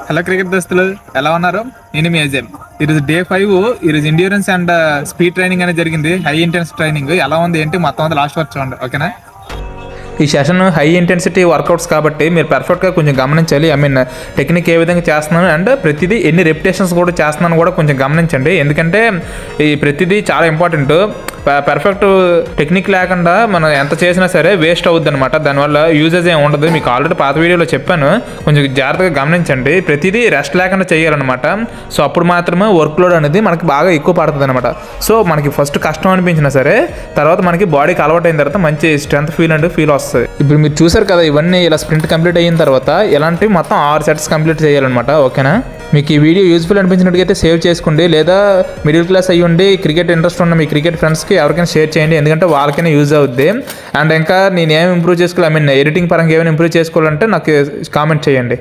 Hello cricket దోస్తులు, ఎలా ఉన్నారు? నేను మీ అజయ్. ఈరోజు డే 5. ఈరోజు ఎండ్యూరెన్స్ అండ్ స్పీడ్ ట్రైనింగ్ అనేది జరిగింది. హై ఇంటెన్స్ ట్రైనింగ్ ఎలా ఉంది ఏంటి మొత్తం అంతా లాస్ట్ వరకు చూడండి, ఓకేనా? ఈ సెషన్ హై ఇంటెన్సిటీ వర్కౌట్స్ కాబట్టి మీరు పర్ఫెక్ట్గా కొంచెం గమనించాలి. టెక్నిక్ ఏ విధంగా చేస్తున్నాను అండ్ ప్రతిదీ ఎన్ని రెపిటేషన్స్ కూడా చేస్తున్నాను కూడా కొంచెం గమనించండి. ఎందుకంటే ఈ ప్రతిదీ చాలా ఇంపార్టెంట్. పర్ఫెక్ట్ టెక్నిక్ లేకుండా మనం ఎంత చేసినా సరే వేస్ట్ అవుద్ది అనమాట. దానివల్ల యూజెస్ ఏమి ఉండదు. మీకు ఆల్రెడీ పాత వీడియోలో చెప్పాను, కొంచెం జాగ్రత్తగా గమనించండి. ప్రతిదీ రెస్ట్ లేకుండా చేయాలన్నమాట. సో అప్పుడు మాత్రమే వర్క్ లోడ్ అనేది మనకి బాగా ఎక్కువ పడుతుంది అనమాట. సో మనకి ఫస్ట్ కష్టం అనిపించినా సరే తర్వాత మనకి బాడీకి అలవాటు అయిన తర్వాత మంచి స్ట్రెంత్ ఫీల్ వస్తుంది. ఇప్పుడు మీరు చూసారు కదా, ఇవన్నీ ఇలా స్ప్రింట్ కంప్లీట్ అయిన తర్వాత ఇలాంటివి మొత్తం 6 సెట్స్ కంప్లీట్ చేయాలన్నమాట, ఓకేనా? మీకు ఈ వీడియో యూజ్ఫుల్ అనిపించినట్టుగైతే సేవ్ చేసుకోండి, లేదా మిడిల్ క్లాస్ అయ్యి క్రికెట్ ఇంట్రెస్ట్ ఉన్న మీ క్రికెట్ ఫ్రెండ్స్కి ఎవరికైనా షేర్ చేయండి, ఎందుకంటే వాళ్ళకైనా యూజ్ అవుద్ది. అండ్ ఇంకా నేను ఏమి ఇంప్రూవ్ చేసుకోవాలి, ఎడిటింగ్ పరంగా ఏమైనా ఇంప్రూవ్ చేసుకోవాలంటే నాకు కామెంట్ చేయండి.